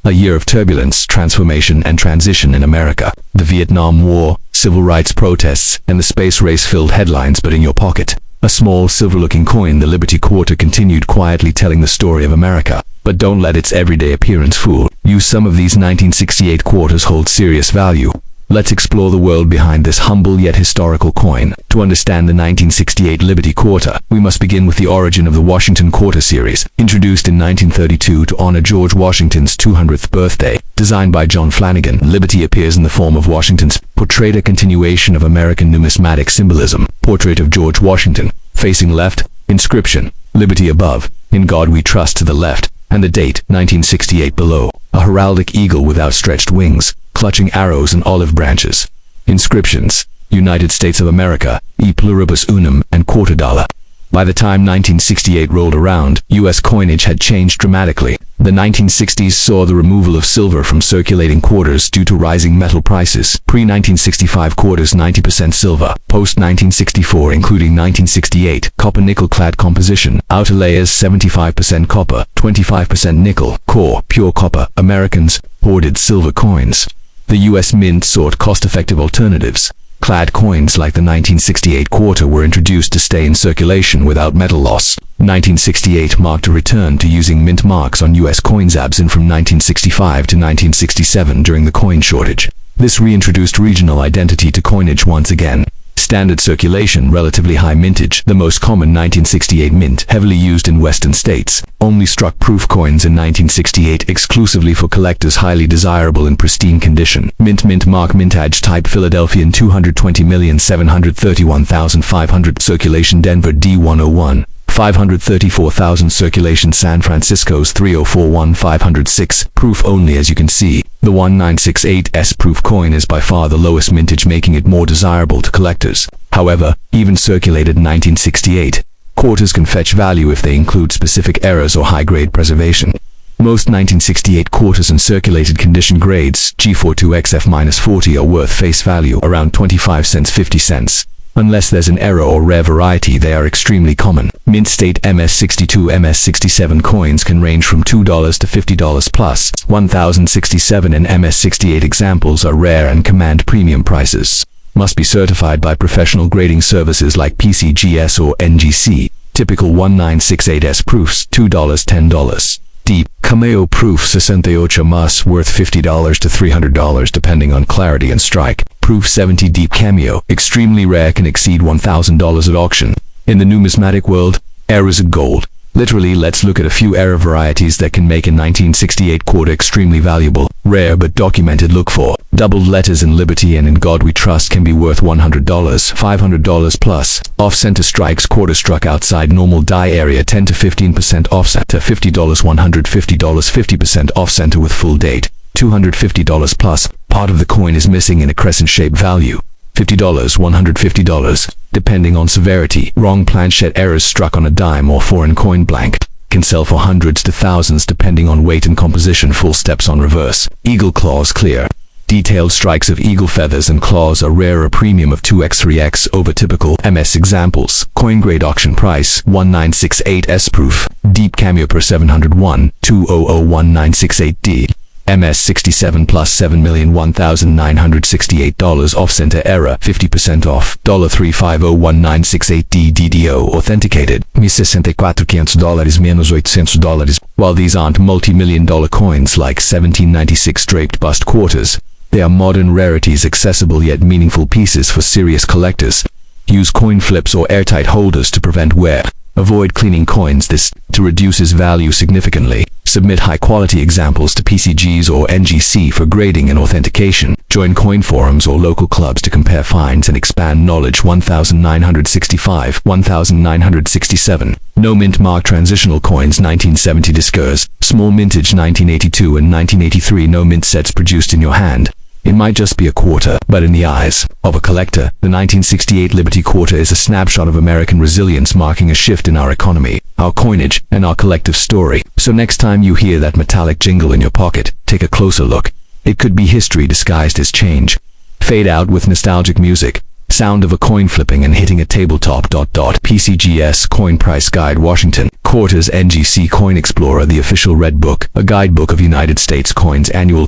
A year of turbulence, transformation, and transition in America. The Vietnam War, civil rights protests, and the space race filled headlines, but in your pocket, a small silver-looking coin, the Liberty Quarter, continued quietly telling the story of America. But don't let its everyday appearance fool you. Some of these 1968 quarters hold serious value. Let's explore the world behind this humble yet historical coin. To understand the 1968 Liberty Quarter, we must begin with the origin of the Washington Quarter series, introduced in 1932 to honor George Washington's 200th birthday. Designed by John Flanagan, Liberty appears in the form of Washington's portrait, a continuation of American numismatic symbolism. Portrait of George Washington, facing left, inscription, Liberty above, In God We Trust to the left, and the date, 1968 below. A heraldic eagle with outstretched wings, clutching arrows and olive branches. Inscriptions: United States of America, E pluribus unum, and quarter dollar. By the time 1968 rolled around, U.S. coinage had changed dramatically. The 1960s saw the removal of silver from circulating quarters due to rising metal prices. Pre-1965 quarters 90% silver. Post-1964, including 1968, copper-nickel clad composition. Outer layers 75% copper, 25% nickel. Core, pure copper. Americans hoarded silver coins. The U.S. Mint sought cost-effective alternatives. Clad coins like the 1968 quarter were introduced to stay in circulation without metal loss. 1968 marked a return to using mint marks on U.S. coins, absent from 1965 to 1967 during the coin shortage. This reintroduced regional identity to coinage once again. Standard circulation, relatively high mintage. The most common 1968 mint, heavily used in western states, only struck proof coins in 1968 exclusively for collectors, highly desirable in pristine condition. Mint mark mintage type Philadelphian 220,731,500 circulation Denver D101. 534,000 circulation San Francisco's 304,506 proof only. As you can see, the 1968S proof coin is by far the lowest mintage, making it more desirable to collectors. However, even circulated in 1968, quarters can fetch value if they include specific errors or high-grade preservation. Most 1968 quarters in circulated condition grades G42XF-40 are worth face value around 25 cents 50 cents. Unless there's an error or rare variety, they are extremely common. Mint state MS62, MS67 coins can range from $2 to $50 plus. 1067 and MS68 examples are rare and command premium prices. Must be certified by professional grading services like PCGS or NGC. Typical 1968S proofs, $2 $10. Deep Cameo proof 68 mas, worth $50 to $300 depending on clarity and strike. Proof 70 deep cameo, extremely rare, can exceed $1,000 at auction. In the numismatic world, errors are gold. Literally, let's look at a few error varieties that can make a 1968 quarter extremely valuable. Rare but documented: look for doubled letters in Liberty and In God We Trust can be worth $100, $500 plus. Off-center strikes, quarter struck outside normal die area, 10 to 15% off-center, $50, $150, 50% off-center with full date, $250 plus. Part of the coin is missing in a crescent-shaped value, $50, $150, depending on severity. Wrong planchette errors struck on a dime or foreign coin blank can sell for hundreds to thousands depending on weight and composition. Full steps on reverse. Eagle claws clear. Detailed strikes of eagle feathers and claws are rare, a premium of 2x 3x over typical MS examples. Coin grade auction price 1968S proof. Deep cameo per 701, 2001968D. MS67 plus $7,001,968. Off-center error, 50% off, $3501968D DDO authenticated. $64,500 menos $800. While these aren't multi-million-dollar coins like 1796 draped bust quarters, they are modern rarities, accessible yet meaningful pieces for serious collectors. Use coin flips or airtight holders to prevent wear. Avoid cleaning coins to reduces value significantly. Submit high-quality examples to PCGs or NGC for grading and authentication. Join coin forums or local clubs to compare finds and expand knowledge. 1965, 1967. No mint mark transitional coins 1970 Discours. Small mintage 1982 and 1983. No mint sets produced in your hand. It might just be a quarter, but in the eyes of a collector, the 1968 Liberty Quarter is a snapshot of American resilience, marking a shift in our economy, our coinage, and our collective story. So next time you hear that metallic jingle in your pocket, take a closer look. It could be history disguised as change. Fade out with nostalgic music. Sound of a coin flipping and hitting a tabletop. PCGS Coin Price Guide, Washington. Quarters. NGC Coin Explorer, the official red book, a guidebook of United States coins. Annual.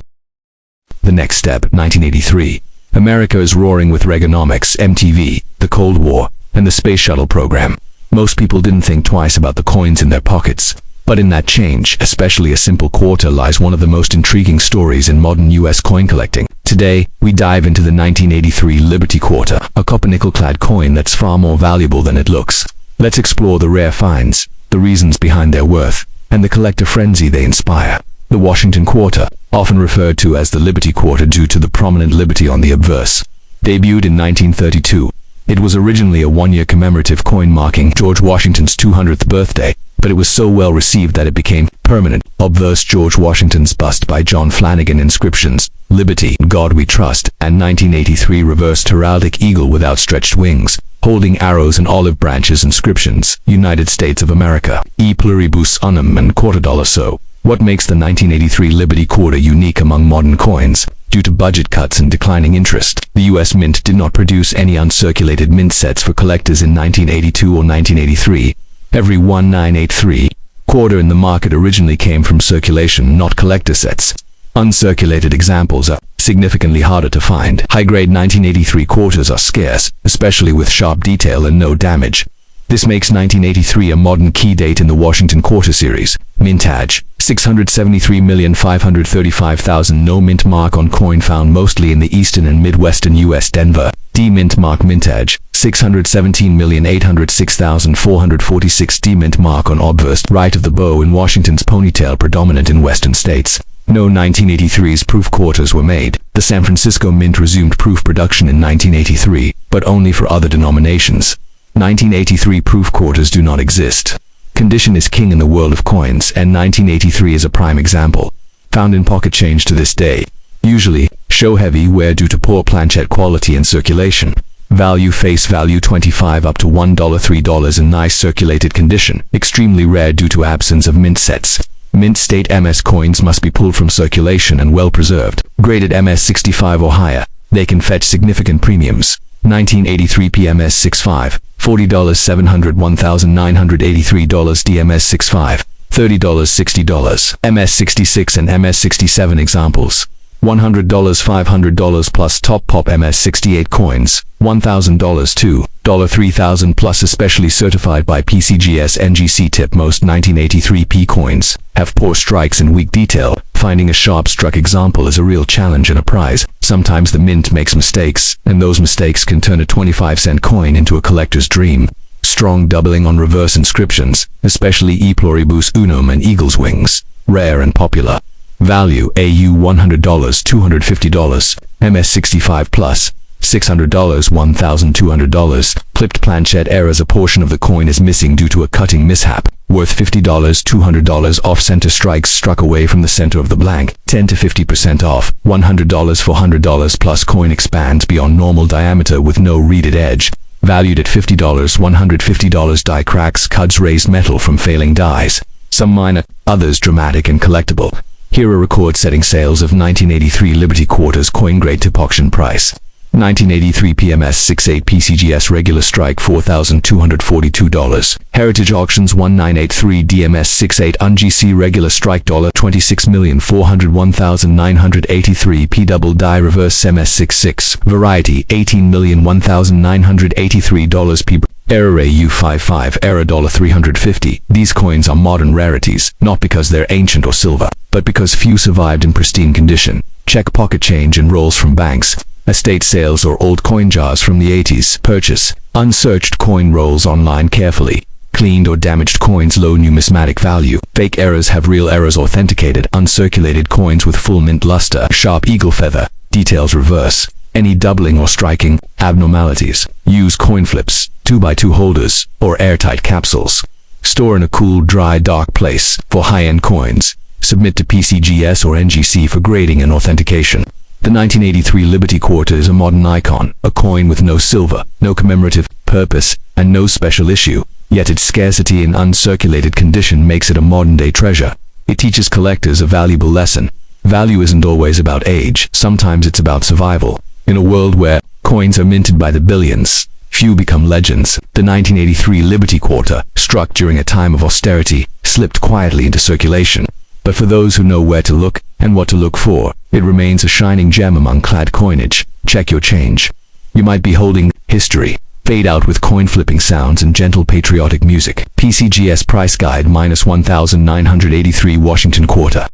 The next step. 1983. America is roaring with Reaganomics, MTV, the Cold War, and the Space Shuttle program. Most people didn't think twice about the coins in their pockets. But in that change, especially a simple quarter, lies one of the most intriguing stories in modern U.S. coin collecting. Today, we dive into the 1983 Liberty Quarter, a copper-nickel-clad coin that's far more valuable than it looks. Let's explore the rare finds, the reasons behind their worth, and the collector frenzy they inspire. The Washington Quarter, often referred to as the Liberty Quarter due to the prominent liberty on the obverse, debuted in 1932. It was originally a one-year commemorative coin marking George Washington's 200th birthday, but it was so well received that it became permanent. Obverse. George Washington's bust by John Flanagan. Inscriptions: Liberty, God We Trust, and 1983 reversed heraldic eagle with outstretched wings, holding arrows and olive branches. Inscriptions: United States of America, E pluribus unum, and $quarter. So, what makes the 1983 Liberty Quarter unique among modern coins? Due to budget cuts and declining interest, the U.S. Mint did not produce any uncirculated mint sets for collectors in 1982 or 1983. Every 1983 quarter in the market originally came from circulation, not collector sets. Uncirculated examples are significantly harder to find. High-grade 1983 quarters are scarce, especially with sharp detail and no damage. This makes 1983 a modern key date in the Washington Quarter series. Mintage: 673,535,000. No mint mark on coin found mostly in the eastern and midwestern U.S. Denver. D mint mark. Mintage: 617,806,446. D mint mark on Obverse. Right of the bow in Washington's ponytail, predominant in western states. No 1983's proof quarters were made. The San Francisco Mint resumed proof production in 1983, but only for other denominations. 1983 proof quarters do not exist. Condition is king in the world of coins, and 1983 is a prime example. Found in pocket change to this day. Usually, show-heavy wear due to poor planchette quality and circulation. Value: face value $25 up to $1, $3 in nice circulated condition. Extremely rare due to absence of mint sets. Mint state MS coins must be pulled from circulation and well preserved. Graded MS 65 or higher. They can fetch significant premiums. 1983 PMS 65, $40, $701,983. DMS 65, $30, $60. MS 66 and MS 67 examples. $100, $500 plus top pop MS 68 coins, $1,000 $2, $3,000 plus, especially certified by PCGS NGC tip. Most 1983 P coins have poor strikes and weak detail. Finding a sharp struck example is a real challenge and a prize. Sometimes the mint makes mistakes, and those mistakes can turn a 25-cent coin into a collector's dream. Strong doubling on reverse inscriptions, especially E pluribus unum and eagle's wings. Rare and popular. Value: AU $100, $250, MS 65 plus, $600, $1,200. Clipped planchette errors: a portion of the coin is missing due to a cutting mishap. Worth $50, $200. Off-center strikes struck away from the center of the blank, 10 to 50% off. $100, $400 plus. Coin expands beyond normal diameter with no reeded edge. Valued at $50, $150. Die cracks: cuts raised metal from failing dies. Some minor, others dramatic and collectible. Here are record-setting sales of 1983 Liberty Quarters coin grade tip auction price. 1983 PMS 68 PCGS regular strike $4,242. Heritage Auctions 1983 DMS 68 UNGC regular strike $26,401,983. P double die reverse MS 66 variety $18,001,983. P error AU55 error $350. These coins are modern rarities, not because they're ancient or silver, but because few survived in pristine condition. Check pocket change and rolls from banks, estate sales, or old coin jars from the 80s. Purchase unsearched coin rolls online carefully. Cleaned or damaged coins: low numismatic value. Fake errors have real errors authenticated. Uncirculated coins with full mint luster. Sharp eagle feather. Details reverse. Any doubling or striking abnormalities. Use coin flips, 2x2 holders, or airtight capsules. Store in a cool, dry, dark place. For high-end coins, submit to PCGS or NGC for grading and authentication. The 1983 Liberty Quarter is a modern icon, a coin with no silver, no commemorative purpose, and no special issue. Yet its scarcity in uncirculated condition makes it a modern-day treasure. It teaches collectors a valuable lesson. Value isn't always about age, sometimes it's about survival. In a world where Coins are minted by the billions. Few become legends. The 1983 Liberty Quarter, struck during a time of austerity, slipped quietly into circulation. But for those who know where to look and what to look for, it remains a shining gem among clad coinage. Check your change. You might be holding history. Fade out with coin flipping sounds and gentle patriotic music. PCGS Price Guide -1983 Washington Quarter.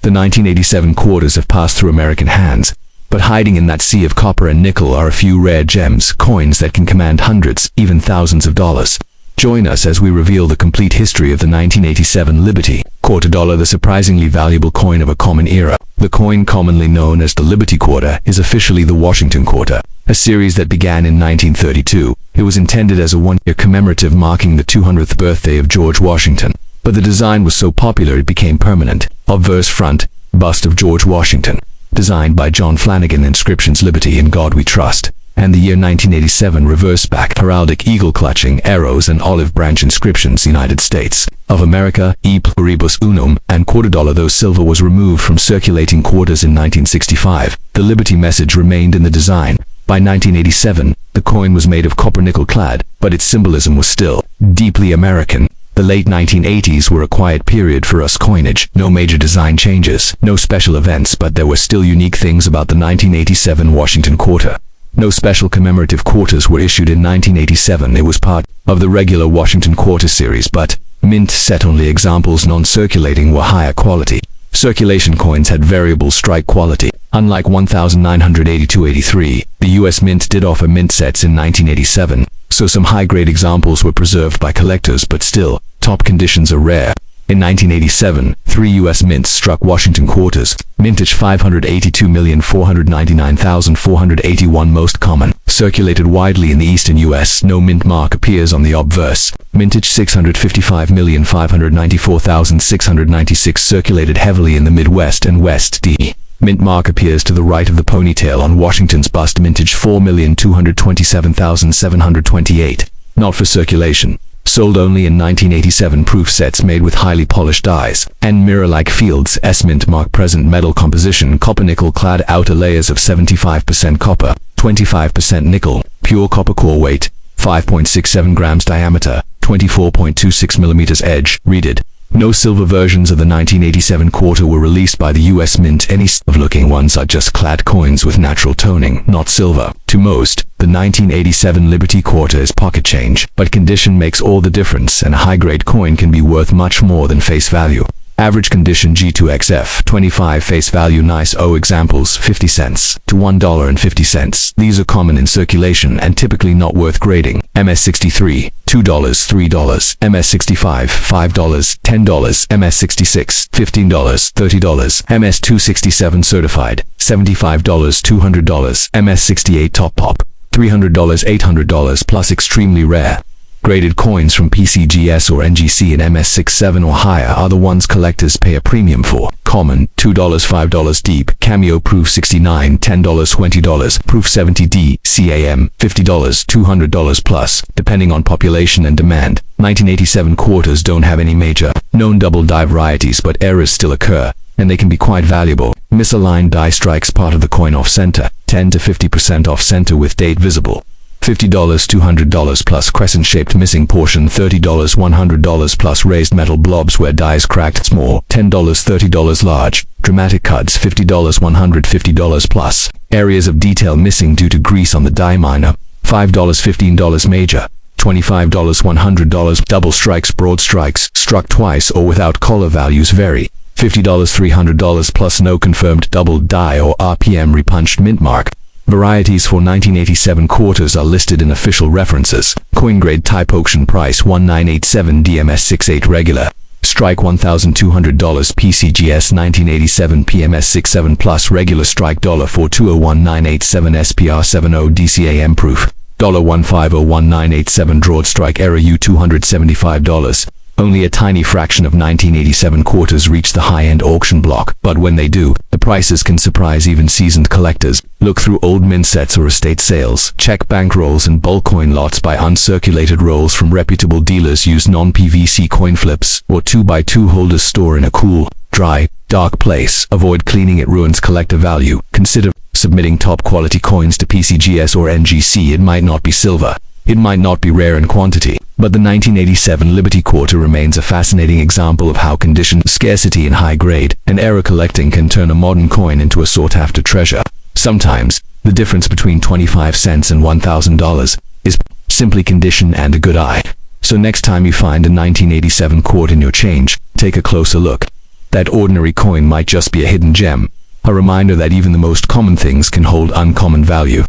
The 1987 quarters have passed through American hands, but hiding in that sea of copper and nickel are a few rare gems, coins that can command hundreds, even thousands of dollars. Join us as we reveal the complete history of the 1987 Liberty Quarter Dollar, the surprisingly valuable coin of a common era. The coin, commonly known as the Liberty Quarter, is officially the Washington Quarter, a series that began in 1932. It was intended as a one-year commemorative marking the 200th birthday of George Washington, but the design was so popular it became permanent. Obverse front, bust of George Washington, designed by John Flanagan. Inscriptions: Liberty, in God We Trust. And the year 1987 reverse back, heraldic eagle clutching arrows and olive branch inscriptions: United States of America, e pluribus unum, and quarter dollar, though silver was removed from circulating quarters in 1965. The Liberty message remained in the design. By 1987, the coin was made of copper nickel clad, but its symbolism was still deeply American. The late 1980s were a quiet period for us coinage. No major design changes, no special events, but there were still unique things about the 1987 Washington Quarter. No special commemorative quarters were issued in 1987. It was part of the regular Washington Quarter series, but mint set only examples non-circulating were higher quality. Circulation coins had variable strike quality. Unlike 1982-83, the US Mint did offer mint sets in 1987, so some high-grade examples were preserved by collectors, but still, top conditions are rare. In 1987, 3 U.S. mints struck Washington quarters. Mintage 582,499,481, most common. Circulated widely in the eastern U.S. No mint mark appears on the obverse. Mintage 655,594,696 circulated heavily in the Midwest and West. D. Mint mark appears to the right of the ponytail on Washington's bust. Mintage 4,227,728. Not for circulation. Sold only in 1987. Proof sets made with highly polished dies and mirror-like fields. S mint mark present. Metal composition: copper nickel clad, outer layers of 75% copper, 25% nickel. Pure copper. Core weight 5.67 grams. Diameter 24.26 millimeters. Edge reeded. No silver versions of the 1987 quarter were released by the US Mint. Any of-looking ones are just clad coins with natural toning, not silver. To most, the 1987 Liberty Quarter is pocket change, but condition makes all the difference, and a high-grade coin can be worth much more than face value. Average condition: G2XF 25. Face value: nice. Examples: 50 cents to $1.50. These are common in circulation and typically not worth grading. MS63 $2, $3. MS65 $5, $10. MS66 $15, $30. MS267 certified $75, $200. MS68 top pop $300, $800 plus. Extremely rare. Graded coins from PCGS or NGC in MS67 or higher are the ones collectors pay a premium for. Common: $2, $5. Deep cameo proof $69, $10, $20. Proof 70D CAM $50, $200 plus, depending on population and demand. 1987 quarters don't have any major known double die varieties, but errors still occur, and they can be quite valuable. Misaligned die strikes part of the coin off center, 10 to 50% off center with date visible. $50, $200 plus. Crescent-shaped missing portion $30, $100 plus. Raised metal blobs where dies cracked small $10, $30 large. Dramatic cuts $50, $150 plus. Areas of detail missing due to grease on the die minor $5, $15 major. $25, $100. Double strikes, broad strikes, struck twice or without collar values vary. $50, $300 plus. No confirmed double die or RPM repunched mint mark. Varieties for 1987 quarters are listed in official references. Coin grade type: auction price 1987 DMS68 regular. Strike $1,200 PCGS 1987 PMS67 plus. Regular strike $4201987 SPR70 DCAM proof $1501987. Drawed strike error U275. Only a tiny fraction of 1987 quarters reach the high-end auction block, but when they do, the prices can surprise even seasoned collectors. Look through old mint sets or estate sales. Check bank rolls and bulk coin lots. Buy uncirculated rolls from reputable dealers. Use non-PVC coin flips or 2x2 holders. Store in a cool, dry, dark place. Avoid cleaning, it ruins collector value. Consider Submitting top-quality coins to PCGS or NGC, it might not be silver. It might not be rare in quantity, but the 1987 Liberty Quarter remains a fascinating example of how condition, scarcity in high grade, and error collecting can turn a modern coin into a sought-after treasure. Sometimes, the difference between 25 cents and $1,000 is simply condition and a good eye. So next time you find a 1987 quart in your change, take a closer look. That ordinary coin might just be a hidden gem, a reminder that even the most common things can hold uncommon value.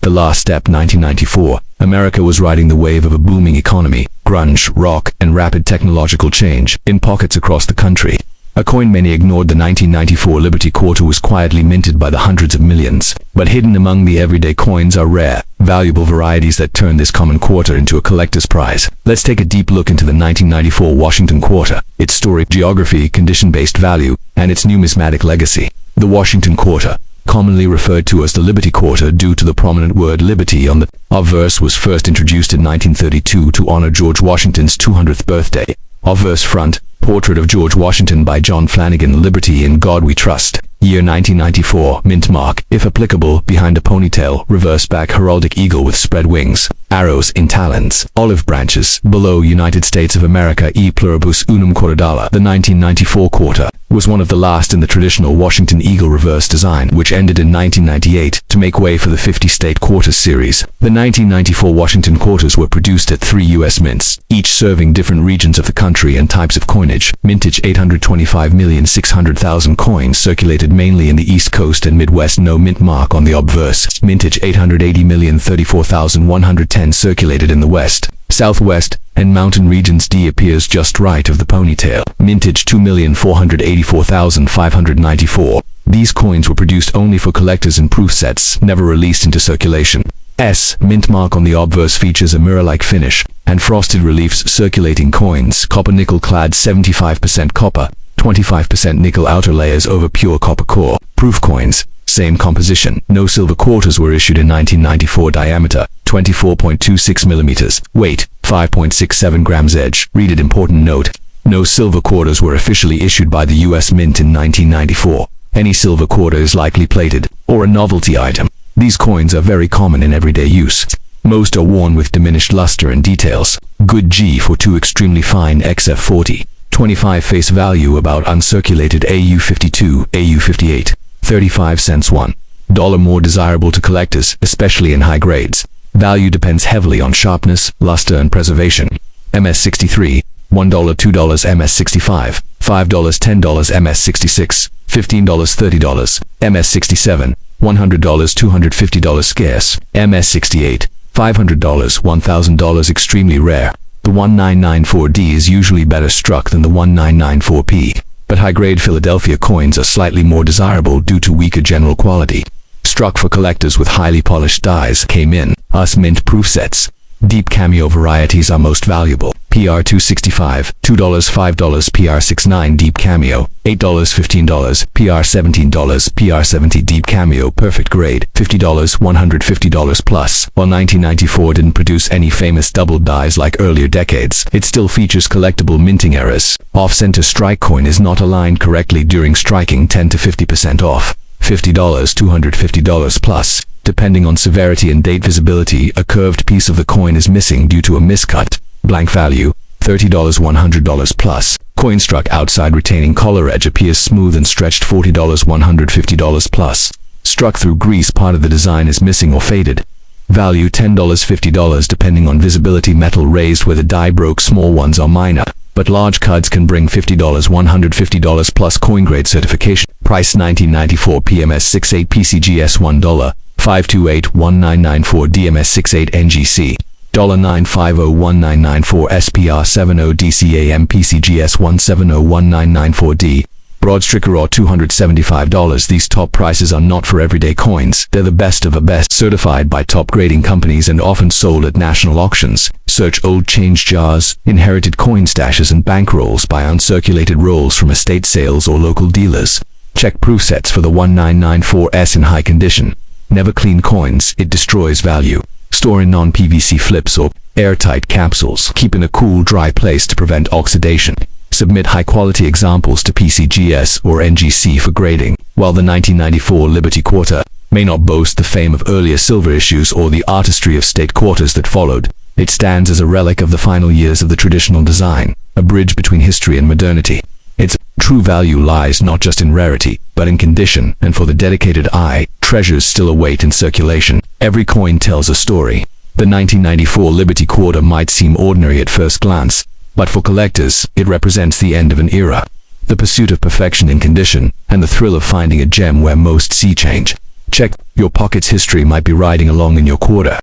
The last step, 1994, America was riding the wave of a booming economy, grunge, rock, and rapid technological change in pockets across the country. A coin many ignored, the 1994 Liberty Quarter, was quietly minted by the hundreds of millions. But hidden among the everyday coins are rare, valuable varieties that turn this common quarter into a collector's prize. Let's take a deep look into the 1994 Washington Quarter, its story, geography, condition-based value, and its numismatic legacy. The Washington Quarter, commonly referred to as the Liberty Quarter due to the prominent word liberty on the obverse, was first introduced in 1932 to honor George Washington's 200th birthday. Obverse front, portrait of George Washington by John Flanagan, Liberty in God We Trust. Year 1994, mint mark, if applicable, behind a ponytail, reverse back heraldic eagle with spread wings, arrows in talons, olive branches, below United States of America e pluribus unum quartadala. The 1994 quarter was one of the last in the traditional Washington eagle reverse design, which ended in 1998 to make way for the 50-state quarters series. The 1994 Washington quarters were produced at 3 U.S. mints, each serving different regions of the country and types of coinage. Mintage 825,600,000 coins circulated mainly in the East Coast and Midwest. No mint mark on the obverse. Mintage 880,034,110 circulated in the West, Southwest, and mountain regions. D appears just right of the ponytail. Mintage 2,484,594. These coins were produced only for collectors in proof sets, never released into circulation. S. Mint mark on the obverse features a mirror-like finish and frosted reliefs. Circulating coins, copper nickel clad, 75% copper, 25% nickel outer layers over pure copper core. Proof coins, same composition. No silver quarters were issued in 1994. Diameter, 24.26 millimeters. Weight, 5.67 grams. Edge. Read it. Important note: no silver quarters were officially issued by the U.S. Mint in 1994. Any silver quarter is likely plated, or a novelty item. These coins are very common in everyday use. Most are worn with diminished luster and details. Good G for 2 extremely fine XF40. 25 face value about uncirculated AU52, AU58. 35 cents $1 more desirable to collectors, especially in high grades. Value depends heavily on sharpness, luster, and preservation. MS63, $1, $2, MS65, $5, $10, MS66, $15, $30, MS67, $100, $250 scarce. MS68, $500, $1,000 extremely rare. The 1994D is usually better struck than the 1994P, but high-grade Philadelphia coins are slightly more desirable due to weaker general quality. Struck for collectors with highly polished dies. Came in US mint proof sets. Deep cameo varieties are most valuable. PR 265, $2, $5, PR 69 deep cameo, $8, $15, PR $17, PR 70 deep cameo perfect grade, $50, $150 plus. While 1994 didn't produce any famous double dies like earlier decades, it still features collectible minting errors. Off-center strike coin is not aligned correctly during striking, 10 to 50% off. $50, $250 plus. Depending on severity and date visibility, a curved piece of the coin is missing due to a miscut. Blank value, $30, $100 plus. Coin struck outside retaining collar edge appears smooth and stretched, $40, $150 plus. Struck through grease, part of the design is missing or faded. Value $10, $50 depending on visibility. Metal raised where the die broke, small ones are minor, but large cuts can bring $50, $150 plus. Coin grade certification. Price 1994 PMS 68 PCGS $1, 528-1994 DMS 68 NGC, $950-1994 SPR 70 DCAM PCGS 170-1994D. Broad sticker or $275. These top prices are not for everyday coins. They're the best of the best, certified by top grading companies and often sold at national auctions. Search old change jars, inherited coin stashes, and bankrolls by uncirculated rolls from estate sales or local dealers. Check proof sets for the 1994S in high condition. Never clean coins, it destroys value. Store in non-PVC flips or airtight capsules. Keep in a cool, dry place to prevent oxidation. Submit high-quality examples to PCGS or NGC for grading. While the 1994 Liberty Quarter may not boast the fame of earlier silver issues or the artistry of state quarters that followed, it stands as a relic of the final years of the traditional design, a bridge between history and modernity. Its true value lies not just in rarity, but in condition, and for the dedicated eye, treasures still await in circulation. Every coin tells a story. The 1994 Liberty Quarter might seem ordinary at first glance, but for collectors, it represents the end of an era. The pursuit of perfection in condition, and the thrill of finding a gem where most see change. Check, your pocket's history might be riding along in your quarter.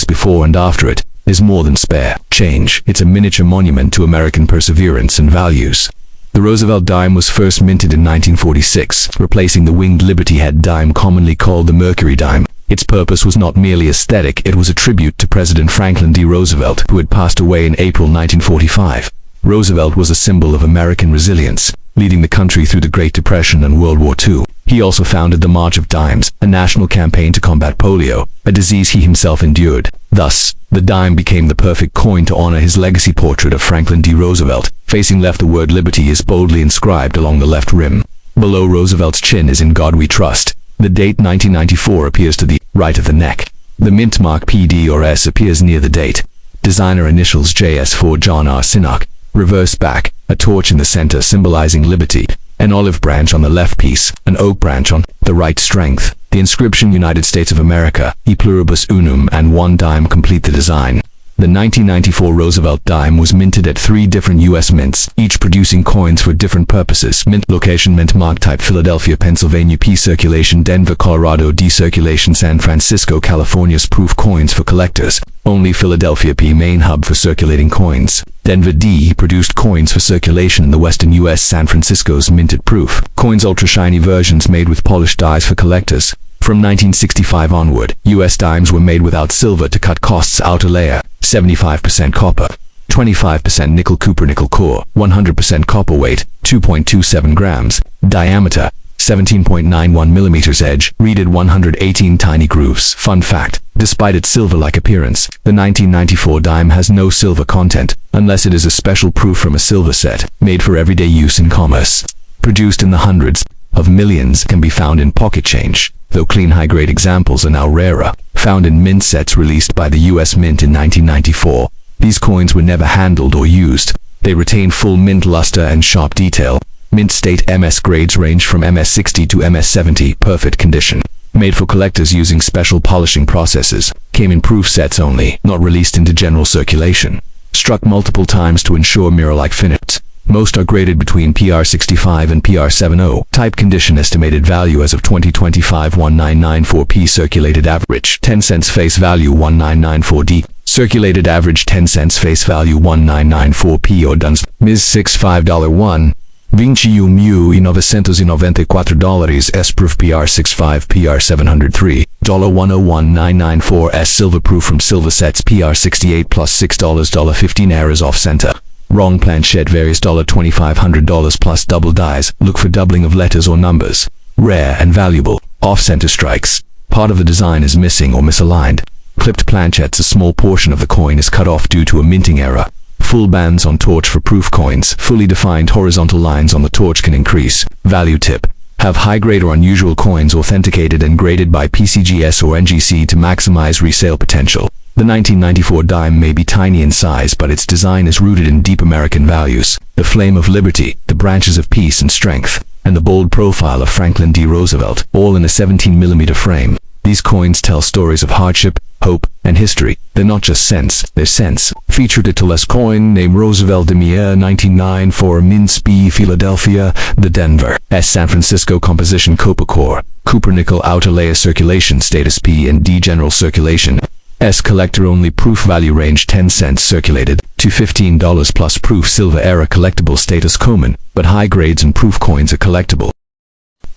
Before and after it is more than spare change. It's a miniature monument to American perseverance and values. The Roosevelt dime was first minted in 1946, replacing the winged Liberty Head dime commonly called the Mercury dime. Its purpose was not merely aesthetic, it was a tribute to President Franklin D. Roosevelt, who had passed away in April 1945. Roosevelt was a symbol of American resilience, leading the country through the Great Depression and World War II. He also founded the March of Dimes, a national campaign to combat polio, a disease he himself endured. Thus, the dime became the perfect coin to honor his legacy. Portrait of Franklin D. Roosevelt. Facing left, the word Liberty is boldly inscribed along the left rim. Below Roosevelt's chin is "In God We Trust." The date 1994 appears to the right of the neck. The mint mark PD or S appears near the date. Designer initials JS for John R. Sinnock. Reverse back, a torch in the center symbolizing liberty, an olive branch on the left piece, an oak branch on the right. Strength. The inscription United States of America, E pluribus unum, and one dime complete the design. The 1994 Roosevelt dime was minted at 3 different U.S. mints, each producing coins for different purposes. Mint location: mint mark type Philadelphia, Pennsylvania. P circulation Denver, Colorado. D circulation San Francisco, California's proof coins for collectors. Only Philadelphia. P main hub for circulating coins. Denver. D produced coins for circulation in the western U.S. San Francisco's minted proof coins. Ultra shiny versions made with polished dies for collectors. From 1965 onward, U.S. dimes were made without silver to cut costs. Outer layer: 75% copper, 25% nickel, copper nickel core, 100% copper. Weight: 2.27 grams. Diameter: 17.91 millimeters. Edge: reeded 118 tiny grooves. Fun fact: despite its silver-like appearance, the 1994 dime has no silver content, unless it is a special proof from a silver set, made for everyday use in commerce. Produced in the hundreds of millions, can be found in pocket change, though clean high-grade examples are now rarer. Found in mint sets released by the U.S. Mint in 1994. These coins were never handled or used. They retain full mint luster and sharp detail. Mint state MS grades range from MS60 to MS70, perfect condition. Made for collectors using special polishing processes. Came in proof sets only, not released into general circulation. Struck multiple times to ensure mirror-like finish. Most are graded between PR65 and PR70. Type condition. Estimated value as of 2025 1994. P circulated average 10 cents. Face value 1994. D circulated average 10 cents. Face value 1994. P or Duns Ms. $65.1 $21,994 S proof PR65 PR703 $101,994 S silver proof from silver sets PR68 plus $6 $15 errors off center. Wrong planchette varies $2,500 plus double dies. Look for doubling of letters or numbers. Rare and valuable. Off-center strikes. Part of the design is missing or misaligned. Clipped planchettes. A small portion of the coin is cut off due to a minting error. Full bands on torch for proof coins. Fully defined horizontal lines on the torch can increase value. Tip: have high-grade or unusual coins authenticated and graded by PCGS or NGC to maximize resale potential. The 1994 dime may be tiny in size, but its design is rooted in deep American values. The flame of liberty, the branches of peace and strength, and the bold profile of Franklin D. Roosevelt, all in a 17mm frame. These coins tell stories of hardship, hope, and history. They're not just cents, they're sense. Featured a Tulles coin named Roosevelt Demier 1994 Mints B Philadelphia, the Denver S San Francisco composition copper core, copper nickel outer layer circulation status P and D general circulation. S collector only proof value range 10 cents circulated to $15 plus proof silver era collectible status common, but high grades and proof coins are collectible.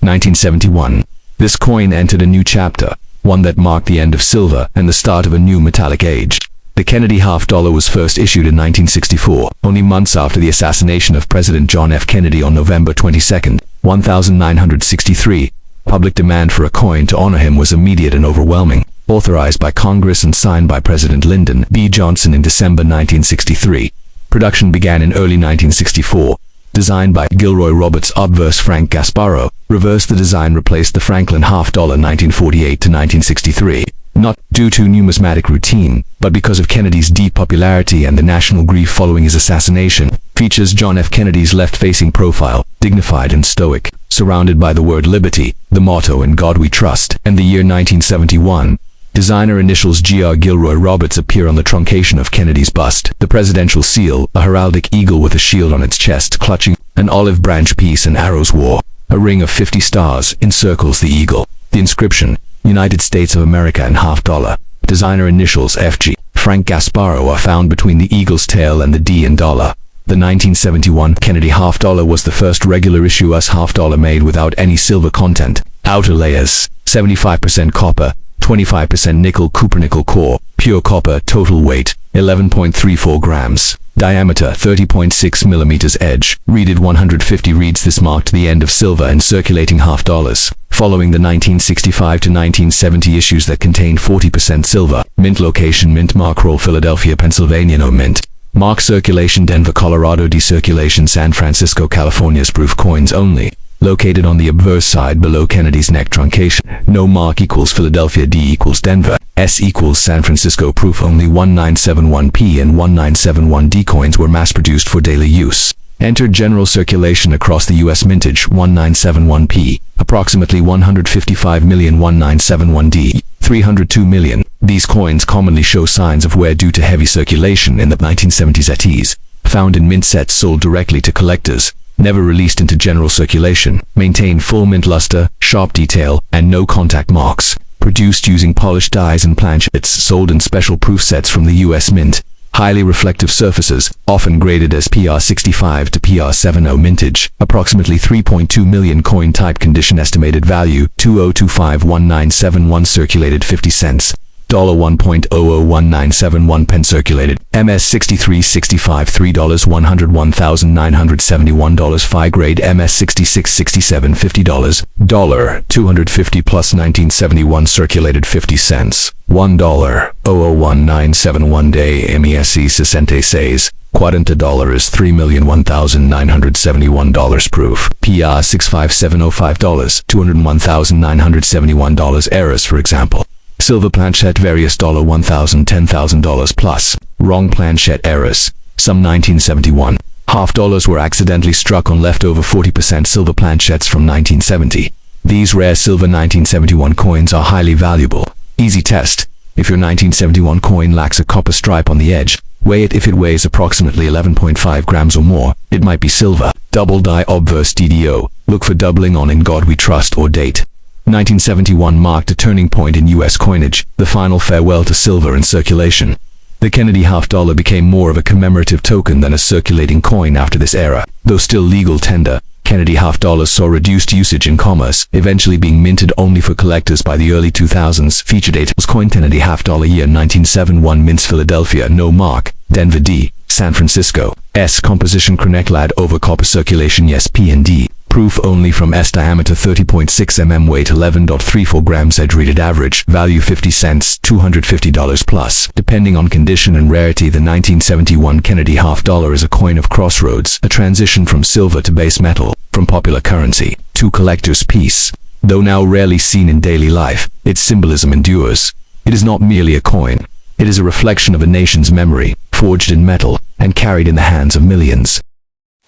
1971. This coin entered a new chapter, one that marked the end of silver and the start of a new metallic age. The Kennedy $50 was first issued in 1964, only months after the assassination of President John F. Kennedy on November 22, 1963. Public demand for a coin to honor him was immediate and overwhelming. Authorized by Congress and signed by President Lyndon B. Johnson in December 1963. Production began in early 1964. designed by Gilroy Roberts. Obverse Frank Gasparro, reversed the design, replaced the Franklin half dollar 1948 to 1963. Not due to numismatic routine, but because of Kennedy's deep popularity and the national grief following his assassination. Features John F. Kennedy's left-facing profile, dignified and stoic, surrounded by the word liberty, the motto "In God We Trust," and the year 1971. Designer initials G.R. Gilroy Roberts appear on the truncation of Kennedy's bust. The presidential seal, a heraldic eagle with a shield on its chest clutching an olive branch piece and arrows wore. A ring of 50 stars encircles the eagle. The inscription, United States of America and half dollar. Designer initials F.G. Frank Gasparro are found between the eagle's tail and the D in dollar. The 1971 Kennedy half dollar was the first regular issue US half dollar made without any silver content. Outer layers, 75% copper, 25% nickel cupronickel core, pure copper, total weight, 11.34 grams. Diameter 30.6 millimeters. Edge, reeded 150 reeds. This marked the end of silver in circulating half dollars. Following the 1965 to 1970 issues that contained 40% silver. Mint location: Mint mark roll, Philadelphia, Pennsylvania. No mint mark circulation: Denver, Colorado. Decirculation: San Francisco, California. Proof coins only. Located on the obverse side below Kennedy's neck truncation. No mark equals Philadelphia. D equals Denver. S equals San Francisco. Proof only. 1971p and 1971d coins were mass-produced for daily use. Entered general circulation across the U.S. mintage 1971p, approximately 155 million. 1971d, 302 million. These coins commonly show signs of wear due to heavy circulation in the 1970s. At ease. Found in mint sets sold directly to collectors. Never released into general circulation. Maintain full mint luster, sharp detail, and no contact marks. Produced using polished dies and planchets. Sold in special proof sets from the U.S. Mint. Highly reflective surfaces, often graded as PR65 to PR70 mintage. Approximately 3.2 million coin type. Condition estimated value 20251971. Circulated 50 cents. $1.001971 pen circulated. MS6365 $3 $101,971. Phi grade MS6667 $50. $250 plus 1971 circulated 50 cents. $1.001971 day MESC 66 40 dollars $3,001,971 proof. PR 65705 $201,971 errors. For example, silver planchette various $1,000 $10,000 plus. Wrong planchette errors. Some 1971 half dollars were accidentally struck on leftover 40% silver planchettes from 1970. These rare silver 1971 coins are highly valuable. Easy test. If your 1971 coin lacks a copper stripe on the edge, weigh it. If it weighs approximately 11.5 grams or more, it might be silver. Double die obverse DDO. Look for doubling on "In God We Trust" or date. 1971 marked a turning point in U.S. coinage, the final farewell to silver in circulation. The Kennedy half dollar became more of a commemorative token than a circulating coin after this era. Though still legal tender, Kennedy half dollars saw reduced usage in commerce, eventually being minted only for collectors by the early 2000s. Feature date was coin Kennedy half dollar year 1971. Mints Philadelphia. No mark. Denver. D. San Francisco. S. Composition Chroniclad over copper circulation. Yes. P and D. Proof only from S. Diameter 30.6 mm. Weight 11.34 grams. Edge reeded. Average value 50 cents. $250 plus. Depending on condition and rarity, the 1971 Kennedy half dollar is a coin of crossroads, a transition from silver to base metal, from popular currency to collector's piece. Though now rarely seen in daily life, its symbolism endures. It is not merely a coin. It is a reflection of a nation's memory, forged in metal and carried in the hands of millions.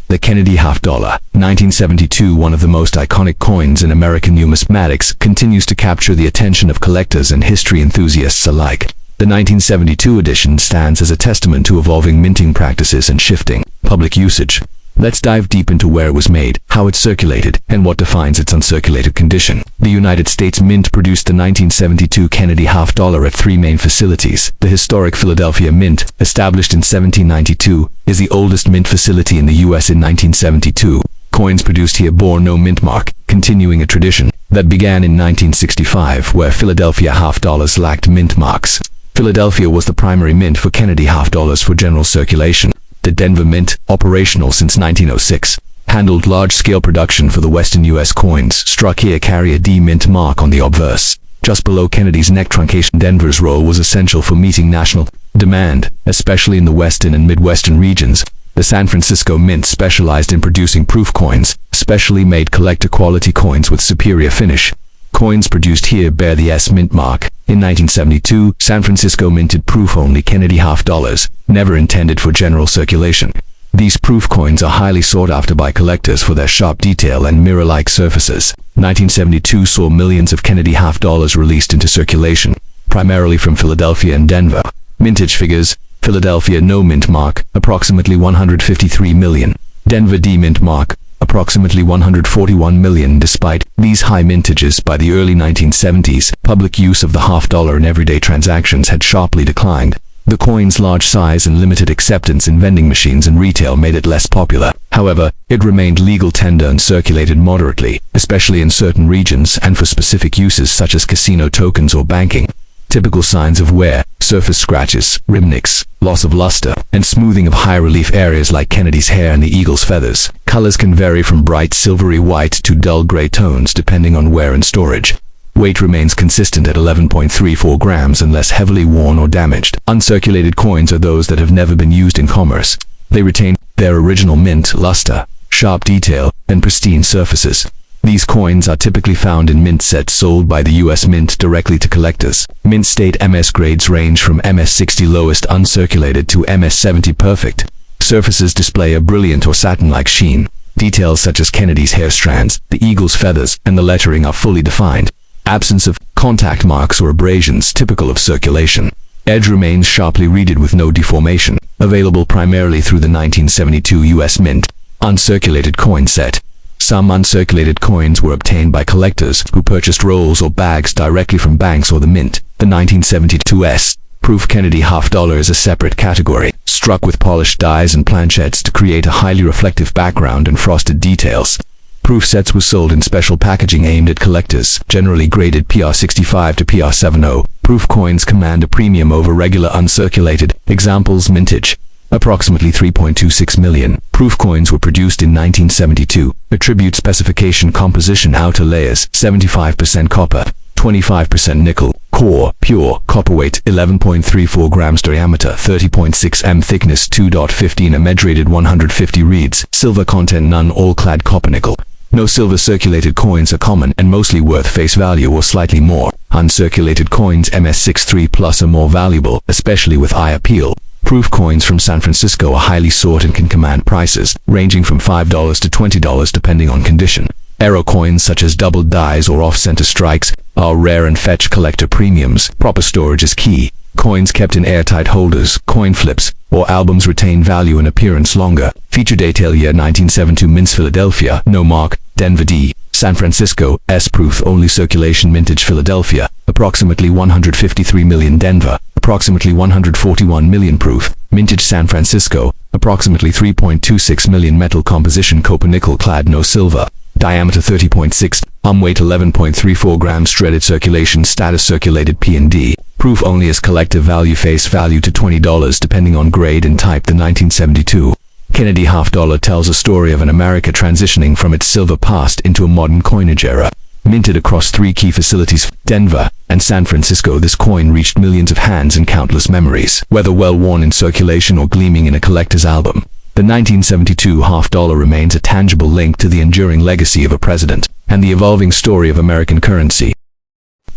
The Kennedy half dollar, 1972, one of the most iconic coins in American numismatics, continues to capture the attention of collectors and history enthusiasts alike. The 1972 edition stands as a testament to evolving minting practices and shifting public usage. Let's dive deep into where it was made, how it circulated, and what defines its uncirculated condition. The United States Mint produced the 1972 Kennedy half dollar at three main facilities. The historic Philadelphia Mint, established in 1792, is the oldest mint facility in the U.S. in 1972. Coins produced here bore no mint mark, continuing a tradition that began in 1965, where Philadelphia half dollars lacked mint marks. Philadelphia was the primary mint for Kennedy half dollars for general circulation. The Denver Mint, operational since 1906, handled large-scale production for the Western U.S. coins struck here carry a D mint mark on the obverse. Just below Kennedy's neck truncation, Denver's role was essential for meeting national demand, especially in the Western and Midwestern regions. The San Francisco Mint specialized in producing proof coins, specially made collector-quality coins with superior finish. Coins produced here bear the S Mint mark. In 1972, San Francisco minted proof-only Kennedy half dollars, never intended for general circulation. These proof coins are highly sought after by collectors for their sharp detail and mirror-like surfaces. 1972 saw millions of Kennedy half dollars released into circulation, primarily from Philadelphia and Denver. Mintage figures: Philadelphia no mint mark, approximately 153 million. Denver D mint mark, approximately 141 million. Despite these high mintages by the early 1970s, public use of the half dollar in everyday transactions had sharply declined. The coin's large size and limited acceptance in vending machines and retail made it less popular. However, it remained legal tender and circulated moderately, especially in certain regions and for specific uses such as casino tokens or banking. Typical signs of wear: surface scratches, rim nicks, loss of luster, and smoothing of high-relief areas like Kennedy's hair and the eagle's feathers. Colors can vary from bright silvery white to dull gray tones depending on wear and storage. Weight remains consistent at 11.34 grams unless heavily worn or damaged. Uncirculated coins are those that have never been used in commerce. They retain their original mint luster, sharp detail, and pristine surfaces. These coins are typically found in mint sets sold by the U.S. Mint directly to collectors. Mint state MS grades range from MS60 lowest uncirculated to MS70 perfect. Surfaces display a brilliant or satin-like sheen. Details such as Kennedy's hair strands, the eagle's feathers, and the lettering are fully defined. Absence of contact marks or abrasions typical of circulation. Edge remains sharply reeded with no deformation. Available primarily through the 1972 U.S. Mint. Uncirculated coin set. Some uncirculated coins were obtained by collectors who purchased rolls or bags directly from banks or the mint. The 1972 S proof Kennedy half dollar is a separate category, struck with polished dies and planchettes to create a highly reflective background and frosted details. Proof sets were sold in special packaging aimed at collectors, generally graded PR65 to PR70. Proof coins command a premium over regular uncirculated. Examples: mintage, approximately 3.26 million. Proof coins were produced in 1972. Attribute specification: composition outer layers, 75% copper, 25% nickel. Core, pure, copper. Weight, 11.34 grams. Diameter, 30.6 m. Thickness, 2.15 m. Rated 150 reads. Silver content: none. All clad copper nickel. No silver circulated coins are common and mostly worth face value or slightly more. Uncirculated coins MS63 plus are more valuable, especially with eye appeal. Proof coins from San Francisco are highly sought and can command prices ranging from $5 to $20 depending on condition. Aero coins such as doubled dies or off-center strikes are rare and fetch collector premiums. Proper storage is key. Coins kept in airtight holders, coin flips, or albums retain value and appearance longer. Feature detail: year 1972 mints. Philadelphia, no mark. Denver D. San Francisco, S proof only circulation. Mintage: Philadelphia, approximately 153 million. Denver, approximately 141 million. Proof mintage: San Francisco, approximately 3.26 million. Metal composition: copper nickel clad, no silver. Diameter 30.6 weight 11.34 grams. Shredded circulation status: circulated P&D. Proof only as collector value. Face value to $20 depending on grade and type. The 1972 Kennedy half dollar tells a story of an America transitioning from its silver past into a modern coinage era. Minted across three key facilities, Denver and San Francisco, this coin reached millions of hands and countless memories, whether well worn in circulation or gleaming in a collector's album. The 1972 half dollar remains a tangible link to the enduring legacy of a president and the evolving story of American currency.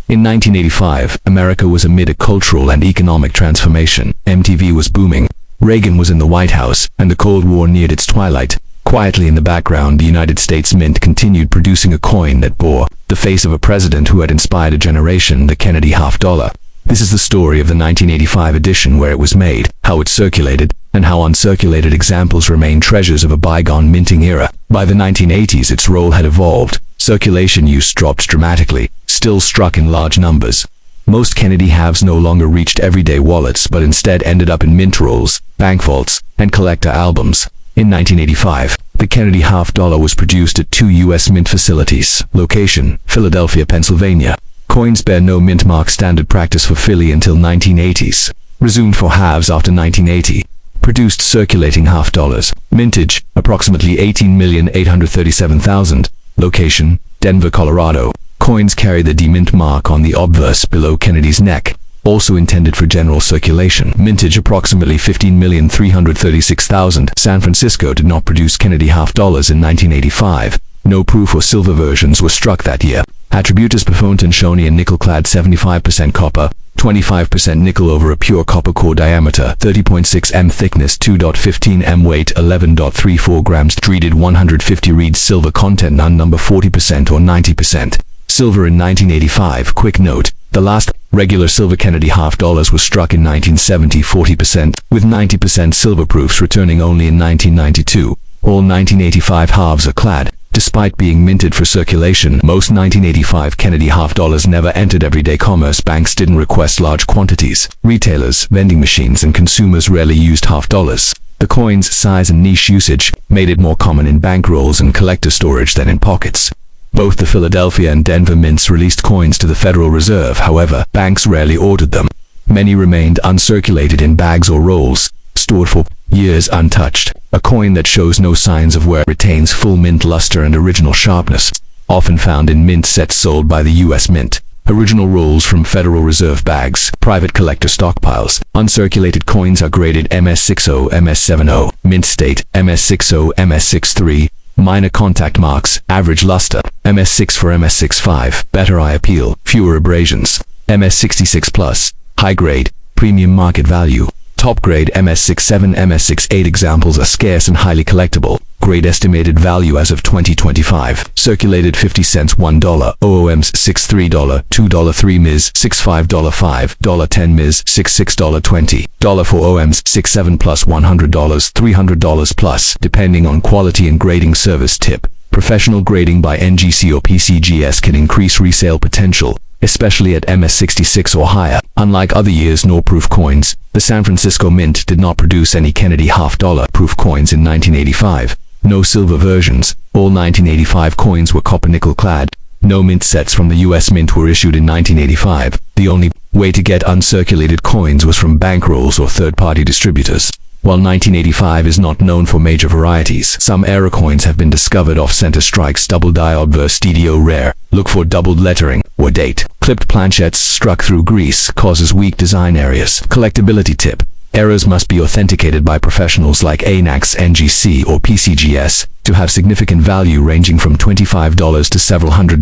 In 1985, America was amid a cultural and economic transformation. MTV was booming. Reagan was in the White House, and the Cold War neared its twilight. Quietly in the background, the United States Mint continued producing a coin that bore the face of a president who had inspired a generation, the Kennedy half dollar. This is the story of the 1985 edition, where it was made, how it circulated, and how uncirculated examples remain treasures of a bygone minting era. By the 1980s, its role had evolved. Circulation use dropped dramatically, still struck in large numbers. Most Kennedy halves no longer reached everyday wallets, but instead ended up in mint rolls, bank vaults, and collector albums. In 1985, the Kennedy half dollar was produced at 2 U.S. Mint facilities. Location: Philadelphia, Pennsylvania. Coins bear no mint mark, standard practice for Philly until 1980s. Resumed for halves after 1980. Produced circulating half dollars. Mintage: approximately 18,837,000. Location: Denver, Colorado. Coins carry the D-Mint mark on the obverse below Kennedy's neck. also intended for general circulation. Mintage approximately 15,336,000. San Francisco did not produce Kennedy half dollars in 1985. No proof or silver versions were struck that year. Attributors Perfonton Shoney and nickel-clad 75% copper, 25% nickel over a pure copper core diameter, 30.6 m thickness, 2.15 m weight, 11.34 grams, treated 150 reads silver content, none number 40% or 90%. Silver in 1985. Quick note, the last regular silver Kennedy half dollars was struck in 1970, 40%, with 90% silver proofs returning only in 1992. All 1985 halves are clad. Despite being minted for circulation, most 1985 Kennedy half dollars never entered everyday commerce. Banks didn't request large quantities. Retailers, vending machines, and consumers rarely used half dollars. The coin's size and niche usage made it more common in bankrolls and collector storage than in pockets. Both the Philadelphia and Denver mints released coins to the Federal Reserve. However, banks rarely ordered them. Many remained uncirculated in bags or rolls, stored for years untouched. A coin that shows no signs of wear retains full mint luster and original sharpness, often found in mint sets sold by the U.S. Mint. Original rolls from Federal Reserve bags, private collector stockpiles. Uncirculated coins are graded MS60, MS70, mint state, MS60, MS63, minor contact marks, average luster, MS6 for MS65, better eye appeal, fewer abrasions, MS66 plus, high grade, premium market value. Top grade MS67, MS68 examples are scarce and highly collectible. Grade estimated value as of 2025. Circulated 50 cents, $1, OOMs $63, $2, Ms. $65, $5, $10 Ms. $66, $20, for OMs $67 plus $100, $300 plus, depending on quality and grading. Service tip. Professional grading by NGC or PCGS can increase resale potential, especially at MS66 or higher. Unlike other years' no-proof coins, the San Francisco Mint did not produce any Kennedy half-dollar proof coins in 1985. No silver versions. All 1985 coins were copper nickel clad. No mint sets from the U.S. Mint were issued in 1985. The only way to get uncirculated coins was from bankrolls or third-party distributors. While 1985 is not known for major varieties, some era coins have been discovered. Off-center strikes, double die, Obverse, DDO rare. Look for doubled lettering or date. Clipped planchettes struck through grease causes weak design areas. Collectability tip. Errors must be authenticated by professionals like ANAX, NGC, or PCGS to have significant value, ranging from $25 to several hundred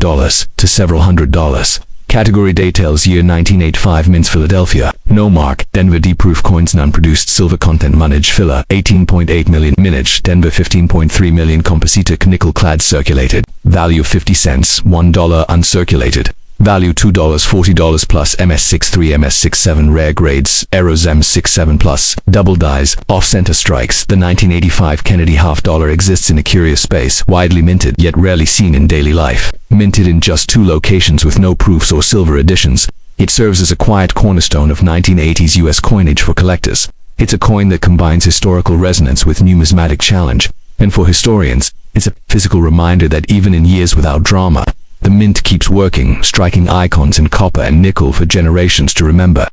dollars. Category details. Year 1985 Mints Philadelphia. No mark. Denver D-proof coins. None produced. Silver content. Munich Phila 18.8 million. Minich Denver 15.3 million. Compositic nickel clad. Circulated. Value 50 cents. $1 uncirculated. Value $2, $40 plus. MS63, MS67 rare grades. Arrows M67 plus. Double dies. Off-center strikes. The 1985 Kennedy half dollar exists in a curious space, widely minted yet rarely seen in daily life. Minted in just 2 locations with no proofs or silver editions, it serves as a quiet cornerstone of 1980s U.S. coinage for collectors. It's a coin that combines historical resonance with numismatic challenge, and for historians, it's a physical reminder that even in years without drama, the mint keeps working, striking icons in copper and nickel for generations to remember.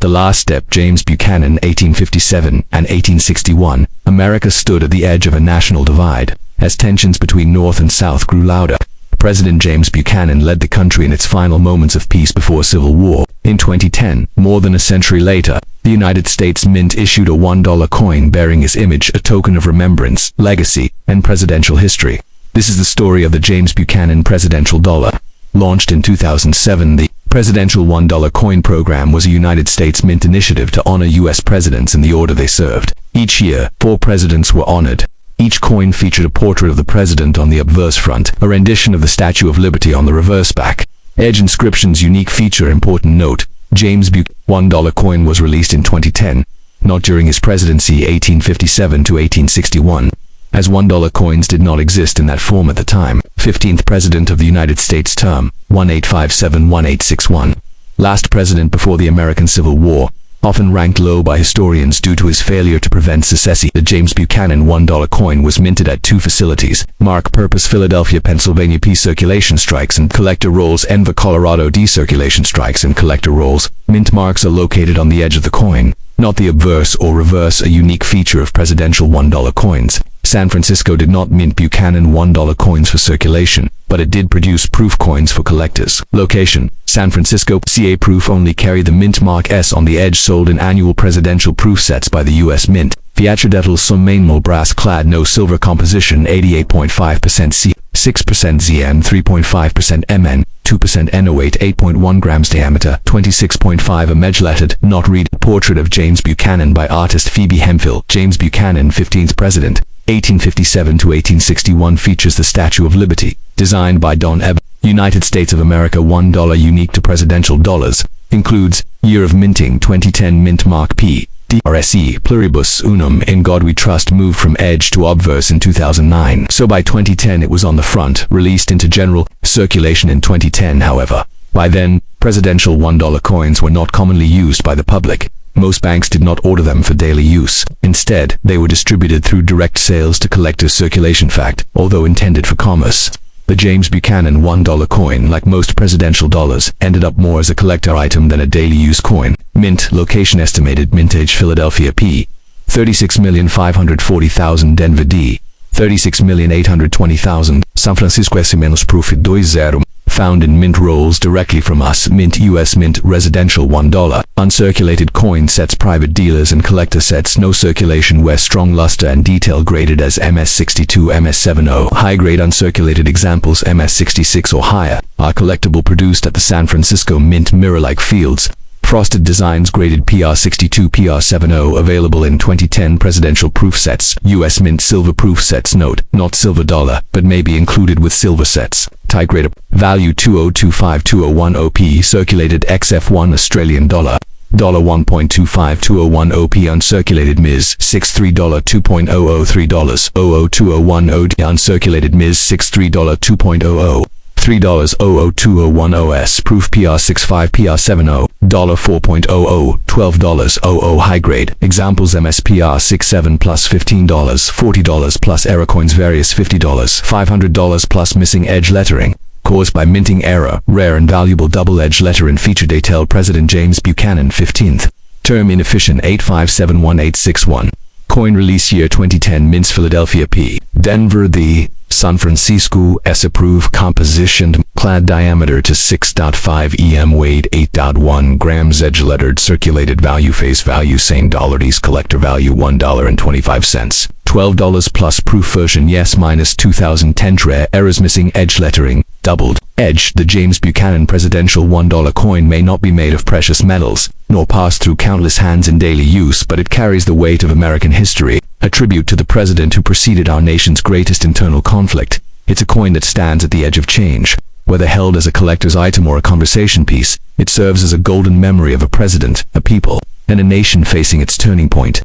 The Last Step. James Buchanan, 1857 and 1861. America stood at the edge of a national divide as tensions between North and South grew louder. President James Buchanan led the country in its final moments of peace before civil war. In 2010, more than a century later, the United States Mint issued a $1 coin bearing his image, a token of remembrance, legacy, and presidential history. This is the story of the James Buchanan Presidential Dollar. Launched in 2007, the Presidential $1 Coin Program was a United States Mint initiative to honor U.S. presidents in the order they served. Each year, 4 presidents were honored. Each coin featured a portrait of the president on the obverse front, a rendition of the Statue of Liberty on the reverse back. Edge inscription's unique feature. Important note, James Buchanan $1 coin was released in 2010, not during his presidency 1857 to 1861. As $1 coins did not exist in that form at the time. 15th President of the United States term, 1857-1861. Last president before the American Civil War, often ranked low by historians due to his failure to prevent secession. The James Buchanan $1 coin was minted at 2 facilities: Mark Purpose, Philadelphia, Pennsylvania, P circulation strikes and collector rolls; Denver, Colorado, D circulation strikes and collector rolls. Mint marks are located on the edge of the coin, not the obverse or reverse, a unique feature of presidential $1 coins. San Francisco did not mint Buchanan $1 coins for circulation, but it did produce proof coins for collectors. Location: San Francisco. CA proof only carry the mint mark S on the edge, sold in annual presidential proof sets by the U.S. Mint. Fiatredetals some mainmal brass clad, no silver composition, 88.5% C, 6% ZN, 3.5% MN, 2% NO8, 8.1 grams diameter, 26.5 image lettered, not read. Portrait of James Buchanan by artist Phoebe Hemphill. James Buchanan, 15th President, 1857 to 1861, features the Statue of Liberty, designed by Don Ebb. United States of America $1 unique to presidential dollars. Includes year of minting 2010 mint mark P. DRSE pluribus unum in God We Trust moved from Edge to Obverse in 2009. So by 2010 it was on the front, released into general circulation in 2010 however. By then, presidential $1 coins were not commonly used by the public. Most banks did not order them for daily use. Instead, they were distributed through direct sales to collectors' circulation. Fact, although intended for commerce, the James Buchanan $1 coin, like most presidential dollars, ended up more as a collector item than a daily use coin. Mint location estimated: mintage Philadelphia P. 36,540,000 Denver D. 36,820,000 San Francisco S menos proof 20. Found in mint rolls directly from us. Mint US Mint residential $1 uncirculated coin sets, private dealers and collector sets, no circulation, where strong luster and detail, graded as MS62 MS70. High grade uncirculated examples MS66 or higher are collectible, produced at the San Francisco Mint. Mirror-like fields, frosted designs, graded PR62 PR70, available in 2010 presidential proof sets. US Mint silver proof sets. Note, not silver dollar, but may be included with silver sets. Type grade value 2025-2010 OP circulated XF1 Australian dollar. $1.25-201 OP uncirculated Ms. $63 $2.003 00201 OD uncirculated Ms. $63 2.00 $3.00201 OS proof PR65 PR70 $4.00 $12.00 high grade examples MSPR 67 plus $15 $40 plus error coins various $50 $500 plus missing edge lettering caused by minting error, rare and valuable double edge letter in feature detail. President James Buchanan 15th term inefficient 8571861 coin release year 2010 mints Philadelphia P. Denver The San Francisco S approved composition clad diameter to 6.5 em weight 8.1 grams edge lettered circulated value face value same dollars collector value $1.25 $12 plus proof version yes minus 2010 rare errors missing edge lettering doubled edge. The James Buchanan presidential $1 coin may not be made of precious metals nor pass through countless hands in daily use, but it carries the weight of American history, a tribute to the president who preceded our nation's greatest internal conflict. It's a coin that stands at the edge of change. Whether held as a collector's item or a conversation piece, it serves as a golden memory of a president, a people, and a nation facing its turning point.